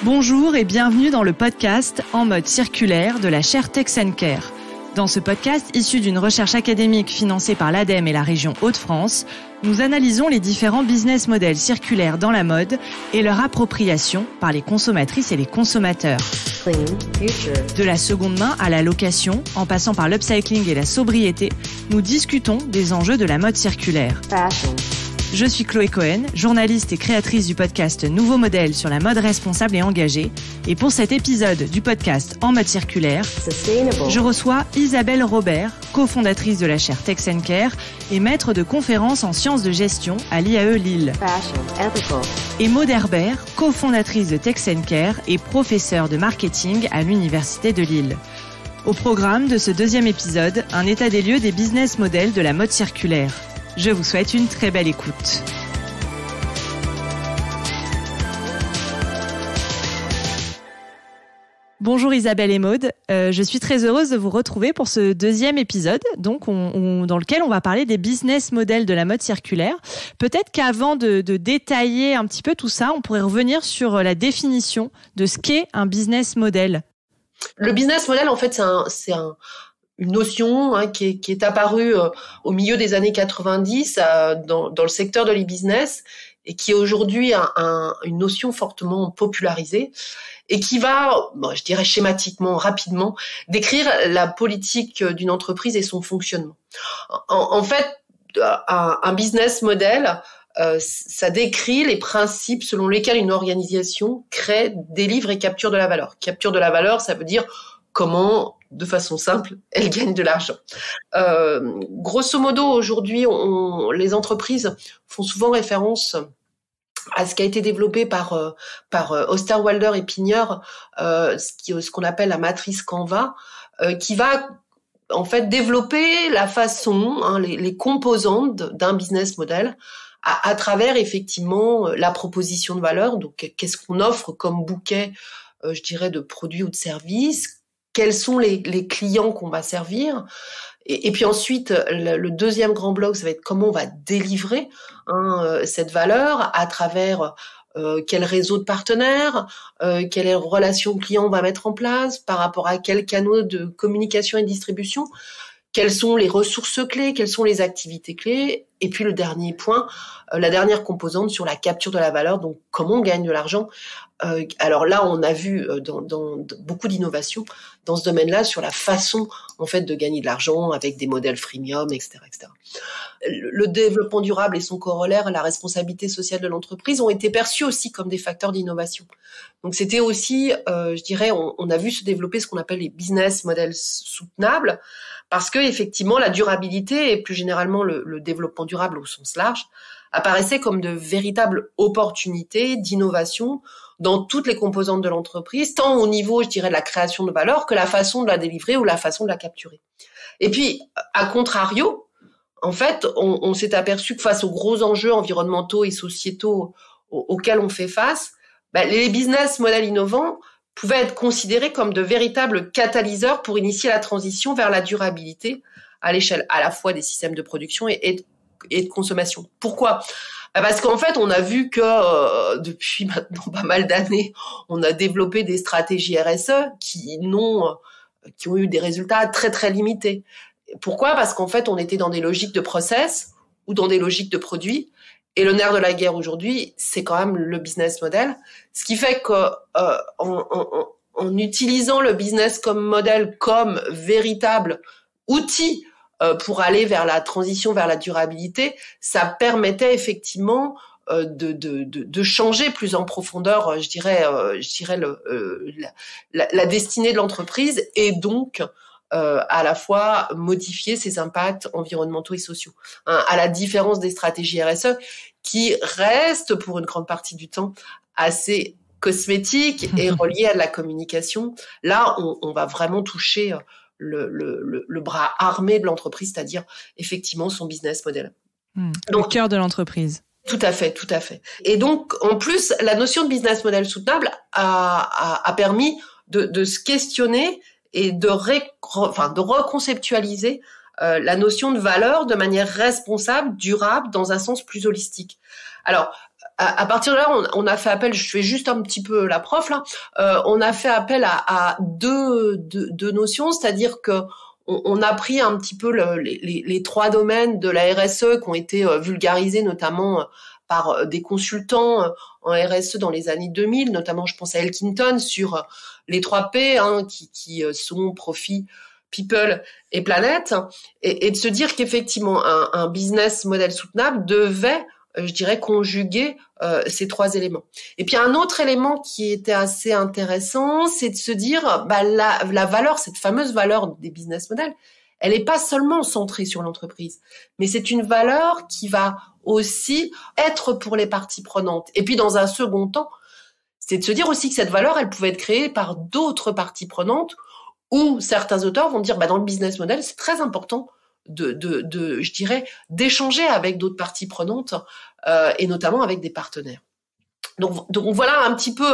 Bonjour et bienvenue dans le podcast En mode circulaire de la chaire Tech & Care. Dans ce podcast, issu d'une recherche académique financée par l'ADEME et la région Hauts-de-France, nous analysons les différents business models circulaires dans la mode et leur appropriation par les consommatrices et les consommateurs. De la seconde main à la location, en passant par l'upcycling et la sobriété, nous discutons des enjeux de la mode circulaire. Je suis Chloé Cohen, journaliste et créatrice du podcast Nouveau Modèle sur la mode responsable et engagée. Et pour cet épisode du podcast En mode circulaire, je reçois Isabelle Robert, cofondatrice de la chaire Tech & Care et maître de conférences en sciences de gestion à l'IAE Lille. Et Maud Herbert, cofondatrice de Tech & Care et professeure de marketing à l'Université de Lille. Au programme de ce deuxième épisode, un état des lieux des business models de la mode circulaire. Je vous souhaite une très belle écoute. Bonjour Isabelle et Maud, je suis très heureuse de vous retrouver pour ce deuxième épisode, donc dans lequel on va parler des business models de la mode circulaire. Peut-être qu'avant de détailler un petit peu tout ça, on pourrait revenir sur la définition de ce qu'est un business model. Le business model, en fait, c'est une notion qui est apparue au milieu des années 90 dans le secteur de l'e-business et qui est aujourd'hui une notion fortement popularisée et qui va, je dirais schématiquement, rapidement, décrire la politique d'une entreprise et son fonctionnement. En fait, un business model, ça décrit les principes selon lesquels une organisation crée, délivre et capture de la valeur. Capture de la valeur, ça veut dire comment, de façon simple, elle gagne de l'argent. Grosso modo, aujourd'hui, les entreprises font souvent référence à ce qui a été développé par Osterwalder et Pigneur, ce qu'on appelle la matrice Canva, qui va en fait développer la façon, les composantes d'un business model à travers effectivement la proposition de valeur. Donc, qu'est-ce qu'on offre comme bouquet, je dirais, de produits ou de services? Quels sont les clients qu'on va servir? Et puis ensuite, le deuxième grand bloc, ça va être comment on va délivrer cette valeur à travers quel réseau de partenaires, quelle relation client on va mettre en place, par rapport à quels canaux de communication et de distribution, quelles sont les ressources clés, quelles sont les activités clés, et puis le dernier point, la dernière composante sur la capture de la valeur, donc comment on gagne de l'argent. Alors là, on a vu dans beaucoup d'innovations dans ce domaine-là sur la façon en fait de gagner de l'argent avec des modèles freemium, etc., etc. Le développement durable et son corollaire, la responsabilité sociale de l'entreprise, ont été perçus aussi comme des facteurs d'innovation. Donc c'était aussi, je dirais, on a vu se développer ce qu'on appelle les business models soutenables, parce que effectivement la durabilité et plus généralement le développement durable au sens large apparaissaient comme de véritables opportunités d'innovation dans toutes les composantes de l'entreprise, tant au niveau, je dirais, de la création de valeur que la façon de la délivrer ou la façon de la capturer. Et puis, à contrario, en fait, on s'est aperçu que face aux gros enjeux environnementaux et sociétaux auxquels on fait face, les business models innovants pouvaient être considérés comme de véritables catalyseurs pour initier la transition vers la durabilité à l'échelle à la fois des systèmes de production et de consommation. Pourquoi ? Parce qu'en fait, on a vu que depuis maintenant pas mal d'années, on a développé des stratégies RSE qui ont eu des résultats très très limités. Pourquoi ? Parce qu'en fait, on était dans des logiques de process ou dans des logiques de produits. Et le nerf de la guerre aujourd'hui, c'est quand même le business model. Ce qui fait que en utilisant le business comme modèle, comme véritable outil pour aller vers la transition vers la durabilité, ça permettait effectivement de changer plus en profondeur, je dirais la destinée de l'entreprise et donc à la fois modifier ses impacts environnementaux et sociaux. À la différence des stratégies RSE qui restent pour une grande partie du temps assez cosmétiques et reliées à de la communication. Là, on va vraiment toucher le bras armé de l'entreprise, c'est-à-dire effectivement son business model. Donc, le cœur de l'entreprise. Tout à fait. Et donc, en plus, la notion de business model soutenable a permis de se questionner et de reconceptualiser la notion de valeur de manière responsable, durable, dans un sens plus holistique. Alors, à partir de là, on a fait appel, je fais juste un petit peu la prof là, on a fait appel à deux notions, c'est-à-dire que on a pris un petit peu les trois domaines de la RSE qui ont été vulgarisés notamment par des consultants en RSE dans les années 2000, notamment je pense à Elkington sur les 3 P qui sont profit, people et planète, et de se dire qu'effectivement un business model soutenable devait, je dirais, conjuguer ces 3 éléments. Et puis un autre élément qui était assez intéressant, c'est de se dire la valeur, cette fameuse valeur des business models, elle n'est pas seulement centrée sur l'entreprise, mais c'est une valeur qui va aussi être pour les parties prenantes. Et puis dans un second temps, c'est de se dire aussi que cette valeur, elle pouvait être créée par d'autres parties prenantes, où certains auteurs vont dire dans le business model, c'est très important je dirais, d'échanger avec d'autres parties prenantes et notamment avec des partenaires. Donc voilà un petit peu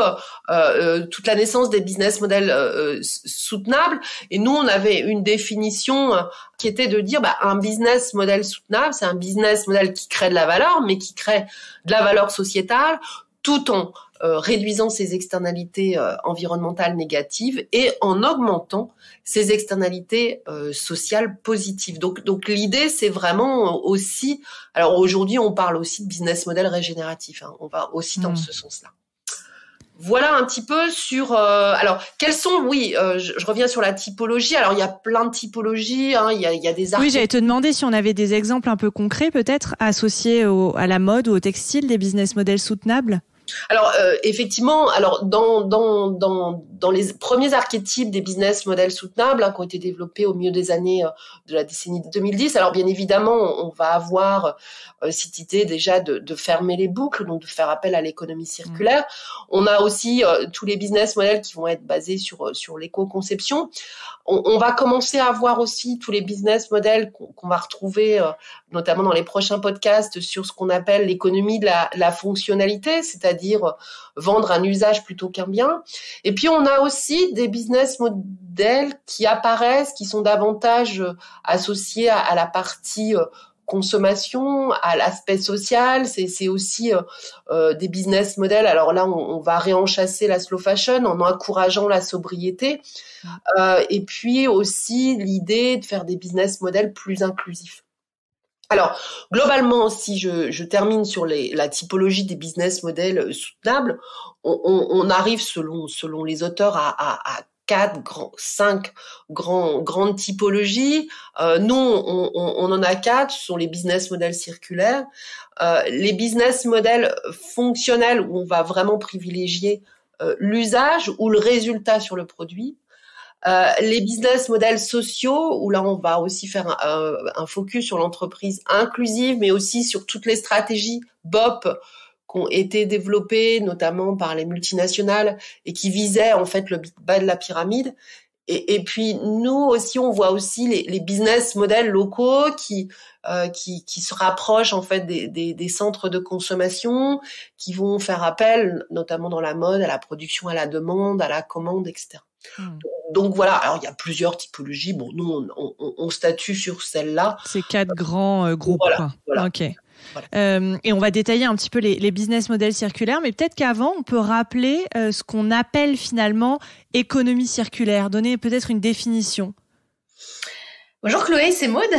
toute la naissance des business models soutenables. Et nous, on avait une définition qui était de dire un business model soutenable, c'est un business model qui crée de la valeur, mais qui crée de la valeur sociétale, tout en réduisant ses externalités environnementales négatives et en augmentant ses externalités sociales positives. Donc l'idée, c'est vraiment aussi, alors aujourd'hui on parle aussi de business model régénératif, on va aussi dans ce sens-là. Voilà un petit peu sur alors quels sont je reviens sur la typologie. Alors il y a plein de typologies, il y a des articles. Oui, j'allais te demander si on avait des exemples un peu concrets peut-être associés à la mode ou au textile, des business models soutenables. Alors effectivement, alors dans les premiers archétypes des business models soutenables qui ont été développés au milieu des années de la décennie 2010. Alors bien évidemment, on va avoir cette idée déjà de fermer les boucles, donc de faire appel à l'économie circulaire. On a aussi tous les business models qui vont être basés sur l'éco-conception. On va commencer à voir aussi tous les business models qu'on va retrouver notamment dans les prochains podcasts sur ce qu'on appelle l'économie de la fonctionnalité, c'est-à-dire vendre un usage plutôt qu'un bien. Et puis on a aussi des business models qui apparaissent, qui sont davantage associés à la partie consommation, à l'aspect social. C'est aussi des business models. Alors là, on va réenchasser la slow fashion en encourageant la sobriété. Et puis aussi l'idée de faire des business models plus inclusifs. Alors, globalement, si je termine sur la typologie des business models soutenables, on arrive selon les auteurs à 5 grandes typologies. Nous, on en a 4, ce sont les business models circulaires. Les business models fonctionnels où on va vraiment privilégier l'usage ou le résultat sur le produit. Les business models sociaux, où là on va aussi faire un focus sur l'entreprise inclusive, mais aussi sur toutes les stratégies BOP qui ont été développées, notamment par les multinationales, et qui visaient en fait le bas de la pyramide. Et puis nous aussi, on voit aussi les business models locaux qui se rapprochent en fait des centres de consommation, qui vont faire appel, notamment dans la mode, à la production, à la demande, à la commande, etc. Donc voilà, alors il y a plusieurs typologies. Bon, nous on statue sur celle-là. Ces 4 grands groupes. Voilà. Ok. Voilà. Et on va détailler un petit peu les business models circulaires, mais peut-être qu'avant on peut rappeler ce qu'on appelle finalement économie circulaire. Donner peut-être une définition. Bonjour Chloé, c'est Maud.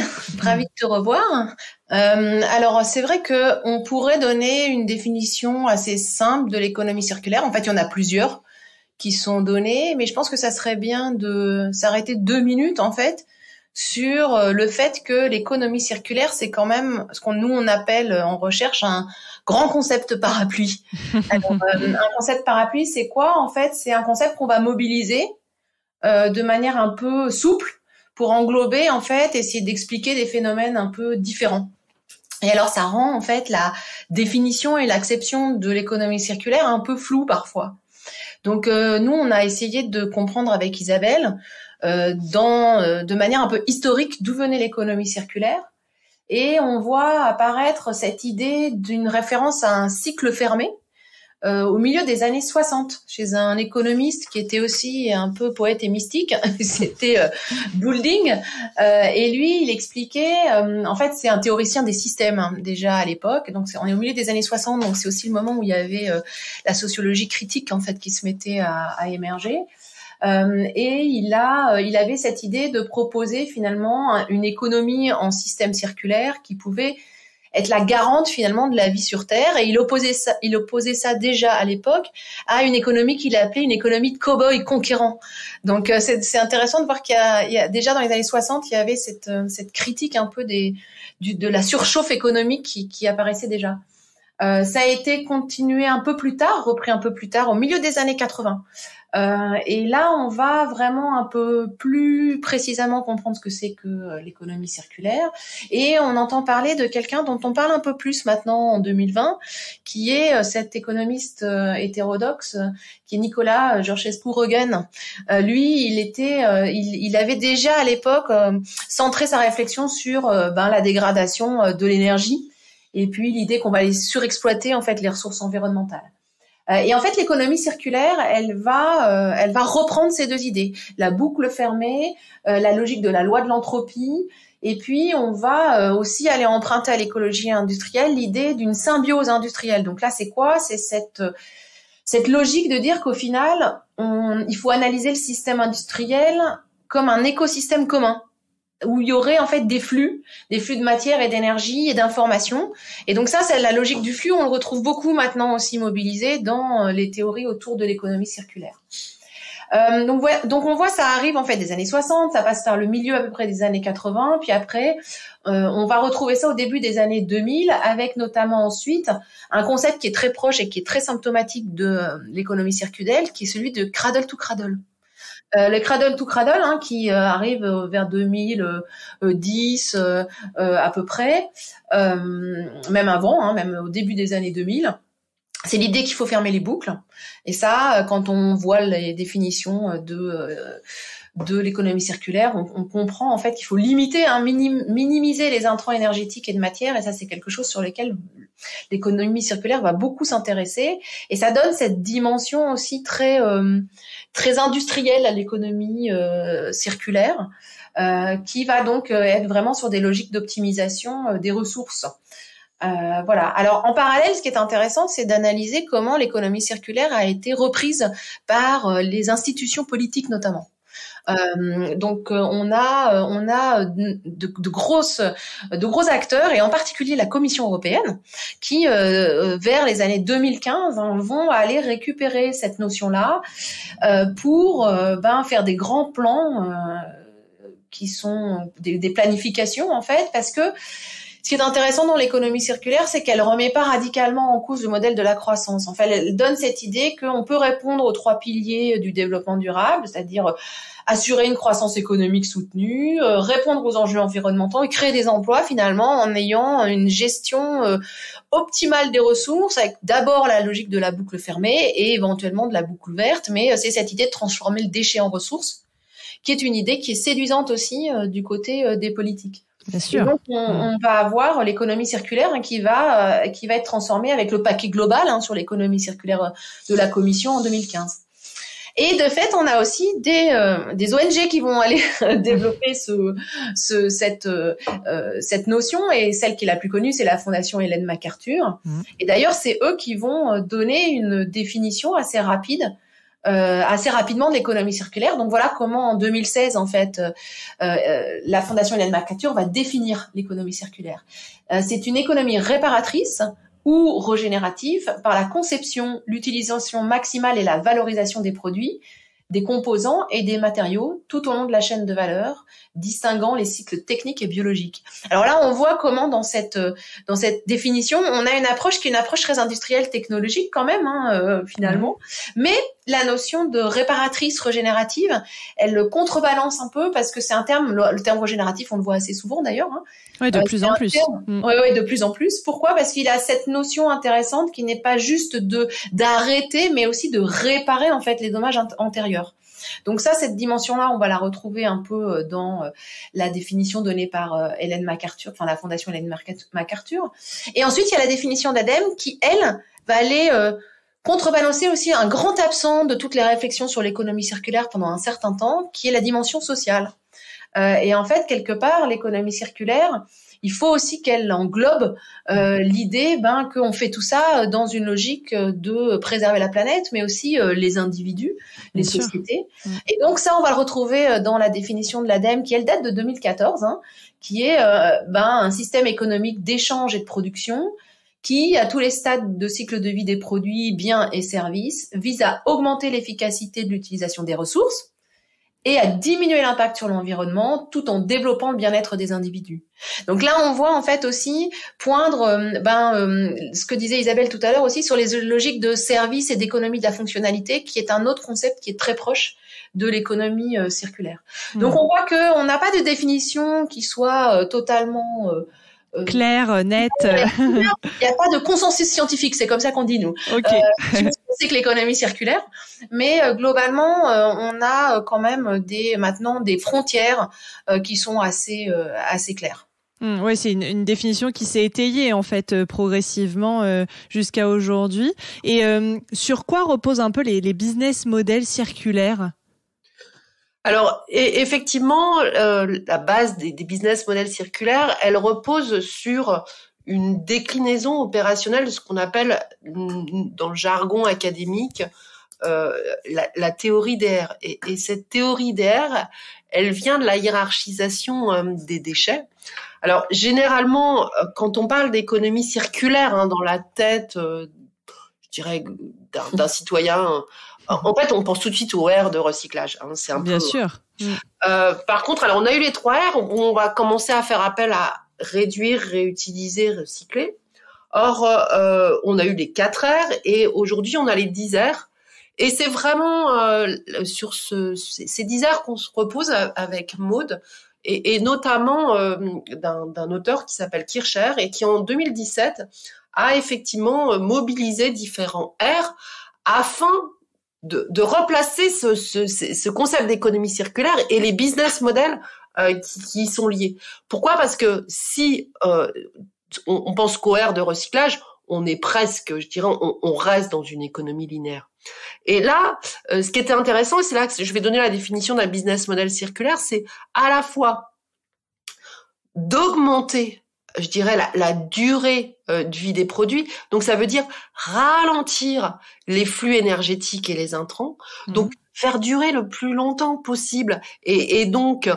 Ravie de te revoir. Alors c'est vrai que on pourrait donner une définition assez simple de l'économie circulaire. En fait, il y en a plusieurs qui sont données, mais je pense que ça serait bien de s'arrêter 2 minutes en fait sur le fait que l'économie circulaire, c'est quand même ce on appelle en recherche un grand concept parapluie. Alors, un concept parapluie, c'est quoi en fait? C'est un concept qu'on va mobiliser de manière un peu souple pour englober en fait, essayer d'expliquer des phénomènes un peu différents. Et alors ça rend en fait la définition et l'acception de l'économie circulaire un peu floue parfois. Donc nous, on a essayé de comprendre avec Isabelle de manière un peu historique d'où venait l'économie circulaire. Et on voit apparaître cette idée d'une référence à un cycle fermé au milieu des années 60 chez un économiste qui était aussi un peu poète et mystique, c'était Boulding, et lui il expliquait, en fait c'est un théoricien des systèmes déjà à l'époque, donc on est au milieu des années 60, donc c'est aussi le moment où il y avait la sociologie critique en fait qui se mettait à émerger. Et il avait cette idée de proposer finalement une économie en système circulaire qui pouvait être la garante finalement de la vie sur Terre, et il opposait ça déjà à l'époque à une économie qu'il appelait une économie de cow-boy conquérant. Donc c'est intéressant de voir qu'il y a déjà dans les années 60 il y avait cette critique un peu de la surchauffe économique qui apparaissait déjà. Ça a été continué un peu plus tard, repris un peu plus tard, au milieu des années 80. Et là, on va vraiment un peu plus précisément comprendre ce que c'est que l'économie circulaire. Et on entend parler de quelqu'un dont on parle un peu plus maintenant en 2020, qui est cet économiste hétérodoxe, qui est Nicolas Georgescu-Roegen. Lui, il avait déjà à l'époque centré sa réflexion sur la dégradation de l'énergie. Et puis l'idée qu'on va les surexploiter en fait les ressources environnementales. Et en fait l'économie circulaire, elle va reprendre ces deux idées, la boucle fermée, la logique de la loi de l'entropie, et puis on va aussi aller emprunter à l'écologie industrielle l'idée d'une symbiose industrielle. Donc là c'est quoi ? C'est cette logique de dire qu'au final il faut analyser le système industriel comme un écosystème commun, où il y aurait en fait des flux de matière et d'énergie et d'informations. Et donc ça, c'est la logique du flux. On le retrouve beaucoup maintenant aussi mobilisé dans les théories autour de l'économie circulaire. Donc on voit ça arrive en fait des années 60, ça passe par le milieu à peu près des années 80, puis après on va retrouver ça au début des années 2000, avec notamment ensuite un concept qui est très proche et qui est très symptomatique de l'économie circulaire, qui est celui de cradle to cradle. Le cradle to cradle qui arrive vers 2010 à peu près, même avant, même au début des années 2000. C'est l'idée qu'il faut fermer les boucles. Et ça, quand on voit les définitions de l'économie circulaire, on comprend en fait qu'il faut limiter, minimiser les intrants énergétiques et de matière. Et ça, c'est quelque chose sur lequel l'économie circulaire va beaucoup s'intéresser. Et ça donne cette dimension aussi très industrielle à l'économie circulaire, qui va donc être vraiment sur des logiques d'optimisation des ressources. Voilà. Alors en parallèle, ce qui est intéressant, c'est d'analyser comment l'économie circulaire a été reprise par les institutions politiques notamment. Donc on a de gros acteurs, et en particulier la Commission européenne qui vers les années 2015 vont aller récupérer cette notion-là pour faire des grands plans qui sont des planifications en fait, parce que ce qui est intéressant dans l'économie circulaire, c'est qu'elle remet pas radicalement en cause le modèle de la croissance. En fait, elle donne cette idée qu'on peut répondre aux 3 piliers du développement durable, c'est-à-dire assurer une croissance économique soutenue, répondre aux enjeux environnementaux et créer des emplois finalement en ayant une gestion optimale des ressources, avec d'abord la logique de la boucle fermée et éventuellement de la boucle verte, mais c'est cette idée de transformer le déchet en ressources, qui est une idée qui est séduisante aussi du côté des politiques. Bien sûr. Et donc on va avoir l'économie circulaire qui va être transformée avec le paquet global sur l'économie circulaire de la Commission en 2015. Et de fait, on a aussi des ONG qui vont aller développer cette notion, et celle qui est la plus connue, c'est la Fondation Ellen MacArthur. Et d'ailleurs, c'est eux qui vont donner une définition assez rapidement de l'économie circulaire. Donc voilà comment en 2016 en fait la Fondation Ellen MacArthur va définir l'économie circulaire. C'est une économie réparatrice ou régénérative par la conception, l'utilisation maximale et la valorisation des produits, des composants et des matériaux tout au long de la chaîne de valeur, distinguant les cycles techniques et biologiques. Alors là, on voit comment dans cette définition, on a une approche qui est une approche très industrielle, technologique quand même, finalement. Mais la notion de réparatrice, régénérative, elle le contrebalance un peu, parce que c'est un terme, le terme régénératif, on le voit assez souvent d'ailleurs. Oui, de plus en plus. Oui, de plus en plus. Pourquoi ? Parce qu'il a cette notion intéressante qui n'est pas juste d'arrêter, mais aussi de réparer en fait les dommages antérieurs. Donc ça, cette dimension-là, on va la retrouver un peu dans la définition donnée par Ellen MacArthur, enfin la Fondation Ellen MacArthur. Et ensuite, il y a la définition d'ADEME qui, elle, va aller contrebalancer aussi un grand absent de toutes les réflexions sur l'économie circulaire pendant un certain temps, qui est la dimension sociale. Et en fait, quelque part, l'économie circulaire, il faut aussi qu'elle englobe l'idée qu'on fait tout ça dans une logique de préserver la planète, mais aussi les individus, les sociétés. Et donc ça, on va le retrouver dans la définition de l'ADEME, qui elle date de 2014, qui est un système économique d'échange et de production qui, à tous les stades de cycle de vie des produits, biens et services, vise à augmenter l'efficacité de l'utilisation des ressources et à diminuer l'impact sur l'environnement tout en développant le bien-être des individus. Donc là, on voit en fait aussi poindre ce que disait Isabelle tout à l'heure aussi sur les logiques de service et d'économie de la fonctionnalité, qui est un autre concept qui est très proche de l'économie circulaire. Donc on voit qu'on n'a pas de définition qui soit totalement clair, net. Il n'y a pas de consensus scientifique, c'est comme ça qu'on dit nous. Okay. C'est que l'économie circulaire, mais globalement, on a quand même maintenant des frontières qui sont assez claires. Oui, c'est une définition qui s'est étayée en fait progressivement jusqu'à aujourd'hui. Et sur quoi reposent un peu les business models circulaires ? Alors, effectivement, la base des business models circulaires, elle repose sur une déclinaison opérationnelle de ce qu'on appelle, dans le jargon académique, la théorie des R. Et cette théorie des R, elle vient de la hiérarchisation des déchets. Alors, généralement, quand on parle d'économie circulaire, dans la tête, je dirais, d'un citoyen, en fait, on pense tout de suite au R de recyclage. C'est un Bien peu. sûr. Par contre, alors on a eu les 3 R. On va commencer à faire appel à réduire, réutiliser, recycler. Or, on a eu les 4 R et aujourd'hui, on a les 10 R. Et c'est vraiment sur ces 10 R qu'on se repose avec Maud et notamment d'un auteur qui s'appelle Kircher et qui, en 2017, a effectivement mobilisé différents R afin de replacer ce concept d'économie circulaire et les business models qui y sont liés. Pourquoi ? Parce que si on pense qu'au R de recyclage, on est presque, je dirais, on reste dans une économie linéaire. Et là, ce qui était intéressant, et c'est là que je vais donner la définition d'un business model circulaire, c'est à la fois d'augmenter, je dirais, la durée de vie des produits. Donc, ça veut dire ralentir les flux énergétiques et les intrants. Donc, faire durer le plus longtemps possible et donc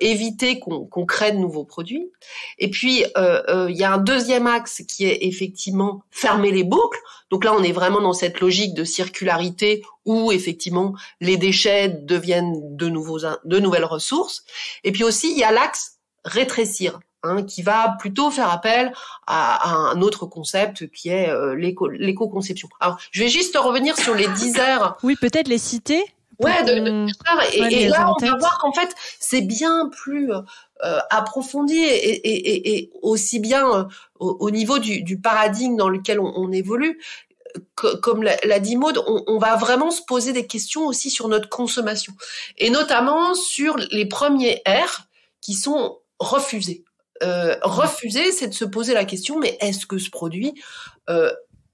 éviter qu'on crée de nouveaux produits. Et puis, il y a un deuxième axe qui est effectivement fermer les boucles. Donc là, on est vraiment dans cette logique de circularité où effectivement les déchets deviennent de nouvelles ressources. Et puis aussi, il y a l'axe rétrécir, qui va plutôt faire appel à un autre concept qui est l'éco-conception. Alors, je vais juste revenir sur les 10 R. Oui, peut-être les citer. Ouais, et là, on va voir qu'en fait, c'est bien plus approfondi et aussi bien au niveau du paradigme dans lequel on évolue. Comme l'a dit Maud, on va vraiment se poser des questions aussi sur notre consommation et notamment sur les premiers R qui sont refusés. Refuser, c'est de se poser la question, mais est-ce que ce produit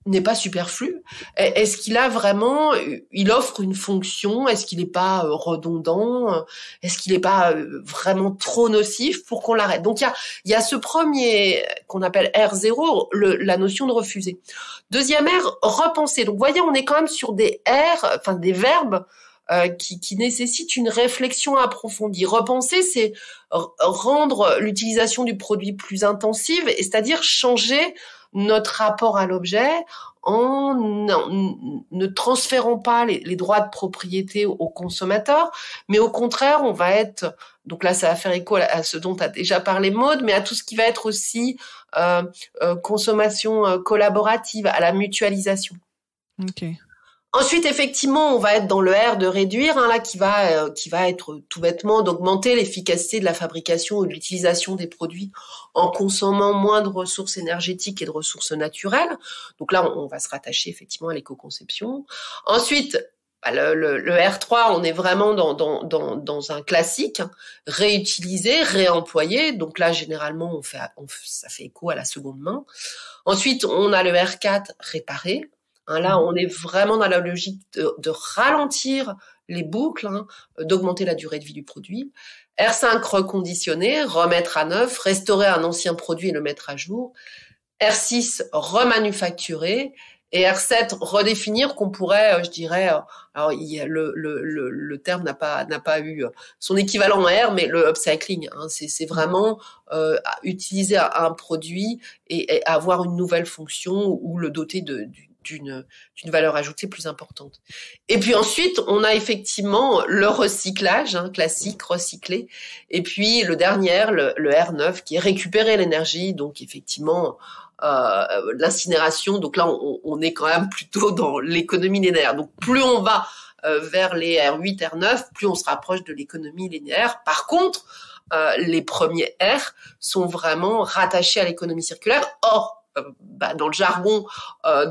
n'est pas superflu ? Est-ce qu'il a vraiment, il offre une fonction ? Est-ce qu'il n'est pas redondant ? Est-ce qu'il n'est pas vraiment trop nocif pour qu'on l'arrête ? Donc il y a ce premier qu'on appelle R0, la notion de refuser. Deuxième R, repenser. Donc vous voyez, on est quand même sur des R, enfin des verbes qui nécessitent une réflexion approfondie. Repenser, c'est rendre l'utilisation du produit plus intensive, et c'est-à-dire changer notre rapport à l'objet en ne transférant pas les droits de propriété aux consommateurs, mais au contraire, on va être, donc là ça va faire écho à ce dont a déjà parlé Maud, mais à tout ce qui va être aussi consommation collaborative, à la mutualisation. Ok. Ensuite, effectivement, on va être dans le R de réduire, là qui va être tout bêtement d'augmenter l'efficacité de la fabrication ou de l'utilisation des produits en consommant moins de ressources énergétiques et de ressources naturelles. Donc là, on va se rattacher effectivement à l'éco-conception. Ensuite, le R3, on est vraiment dans un classique, réutiliser, réemployer. Donc là, généralement, ça fait écho à la seconde main. Ensuite, on a le R4, réparer. Là, on est vraiment dans la logique de ralentir les boucles, d'augmenter la durée de vie du produit. R5, reconditionner, remettre à neuf, restaurer un ancien produit et le mettre à jour. R6, remanufacturer. Et R7, redéfinir, qu'on pourrait, je dirais, alors le terme n'a pas eu son équivalent en R, mais le upcycling, c'est vraiment utiliser un produit et avoir une nouvelle fonction ou le doter d'une valeur ajoutée plus importante. Et puis ensuite, on a effectivement le recyclage, classique, recyclé. Et puis le dernier, le R9, qui est récupérer l'énergie, donc effectivement l'incinération. Donc là, on est quand même plutôt dans l'économie linéaire. Donc plus on va vers les R8, R9, plus on se rapproche de l'économie linéaire. Par contre, les premiers R sont vraiment rattachés à l'économie circulaire. Or, dans le jargon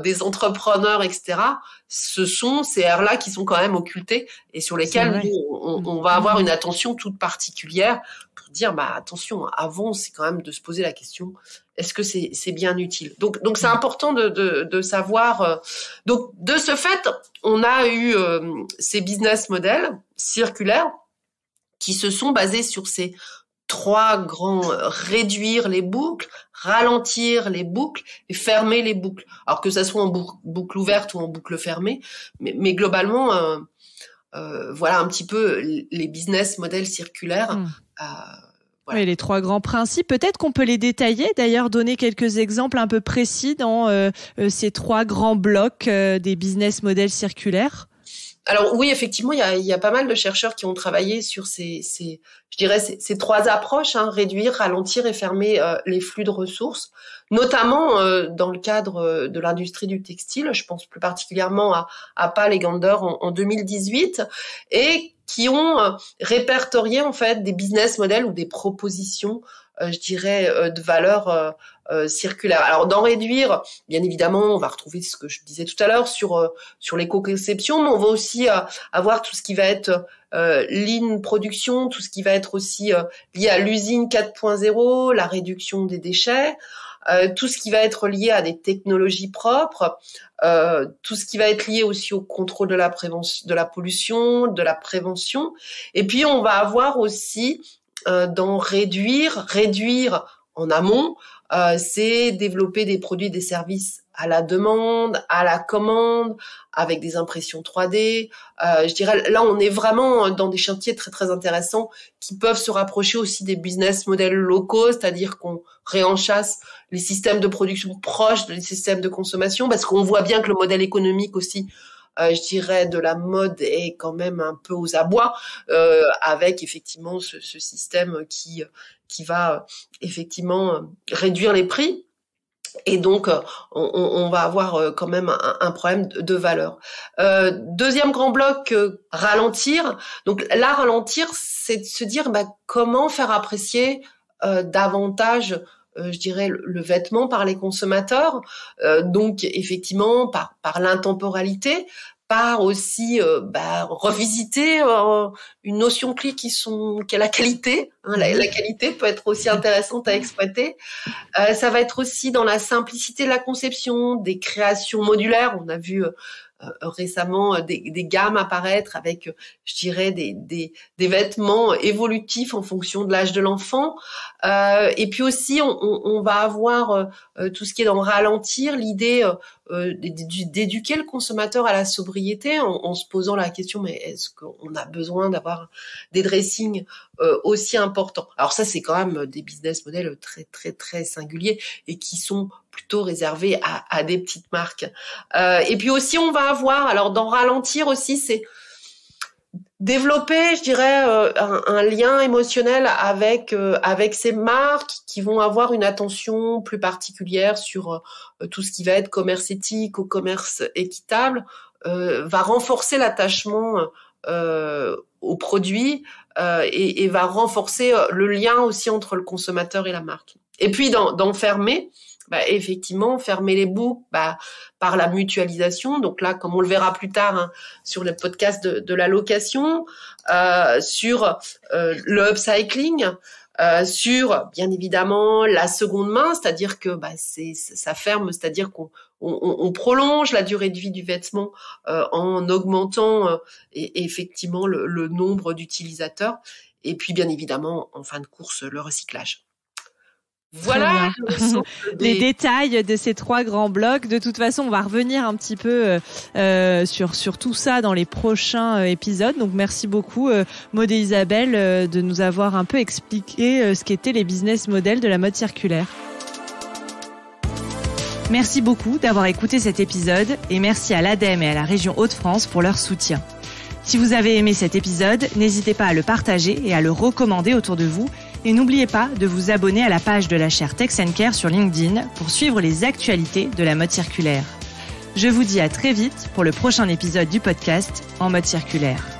des entrepreneurs, etc., ce sont ces R-là qui sont quand même occultés et sur lesquels on va avoir une attention toute particulière pour dire, attention, avant, c'est quand même de se poser la question, est-ce que c'est bien utile? Donc c'est important de savoir. Donc, de ce fait, on a eu ces business models circulaires qui se sont basés sur ces 3 grands: réduire les boucles, ralentir les boucles et fermer les boucles. Alors que ça soit en boucle ouverte ou en boucle fermée, mais globalement, voilà un petit peu les business models circulaires. Voilà. Oui, les 3 grands principes. Peut-être qu'on peut les détailler, d'ailleurs donner quelques exemples un peu précis dans ces 3 grands blocs des business models circulaires. Alors oui, effectivement, il y a pas mal de chercheurs qui ont travaillé sur ces 3 approches, réduire, ralentir et fermer les flux de ressources, notamment dans le cadre de l'industrie du textile. Je pense plus particulièrement à Pal et Gander en 2018, et qui ont répertorié en fait des business models ou des propositions, je dirais, de valeur circulaire. Alors d'en réduire, bien évidemment, on va retrouver ce que je disais tout à l'heure sur l'éco-conception, mais on va aussi avoir tout ce qui va être lean production, tout ce qui va être aussi lié à l'usine 4.0, la réduction des déchets, tout ce qui va être lié à des technologies propres, tout ce qui va être lié aussi au contrôle de la prévention, de la pollution, de la prévention. Et puis on va avoir aussi dans réduire en amont, c'est développer des produits et des services à la demande, à la commande, avec des impressions 3D. Je dirais, là, on est vraiment dans des chantiers très, très intéressants qui peuvent se rapprocher aussi des business models locaux, c'est-à-dire qu'on réenchasse les systèmes de production proches des systèmes de consommation, parce qu'on voit bien que le modèle économique aussi, je dirais, de la mode est quand même un peu aux abois, avec effectivement ce système qui va effectivement réduire les prix. Et donc, on va avoir quand même un problème de valeur. Deuxième grand bloc, ralentir. Donc là, ralentir, c'est de se dire comment faire apprécier davantage, je dirais, le vêtement par les consommateurs. Donc effectivement, par l'intemporalité, par aussi revisiter une notion clé qui est la qualité. La qualité peut être aussi intéressante à exploiter. Ça va être aussi dans la simplicité de la conception, des créations modulaires. On a vu récemment des gammes apparaître avec, je dirais, des vêtements évolutifs en fonction de l'âge de l'enfant. Et puis aussi, on va avoir tout ce qui est dans ralentir, l'idée d'éduquer le consommateur à la sobriété en se posant la question, mais est-ce qu'on a besoin d'avoir des dressings aussi importants? Alors ça, c'est quand même des business models très, très, très singuliers et qui sont plutôt réservés à des petites marques. Et puis aussi, on va avoir, alors dans ralentir aussi, c'est développer, je dirais, un lien émotionnel avec ces marques qui vont avoir une attention plus particulière sur tout ce qui va être commerce éthique ou commerce équitable, va renforcer l'attachement aux produits et va renforcer le lien aussi entre le consommateur et la marque. Et puis dans fermer, effectivement, fermer les boucles par la mutualisation. Donc là, comme on le verra plus tard sur le podcast de la location, sur le upcycling, sur bien évidemment la seconde main, c'est-à-dire que ça ferme, c'est-à-dire qu'on prolonge la durée de vie du vêtement en augmentant et effectivement le nombre d'utilisateurs, et puis bien évidemment en fin de course le recyclage. Voilà les détails de ces 3 grands blocs. De toute façon, on va revenir un petit peu sur tout ça dans les prochains épisodes. Donc, merci beaucoup, Maud et Isabelle, de nous avoir un peu expliqué ce qu'étaient les business models de la mode circulaire. Merci beaucoup d'avoir écouté cet épisode et merci à l'ADEME et à la région Hauts-de-France pour leur soutien. Si vous avez aimé cet épisode, n'hésitez pas à le partager et à le recommander autour de vous. Et n'oubliez pas de vous abonner à la page de la chaire Tech & Care sur LinkedIn pour suivre les actualités de la mode circulaire. Je vous dis à très vite pour le prochain épisode du podcast En mode circulaire.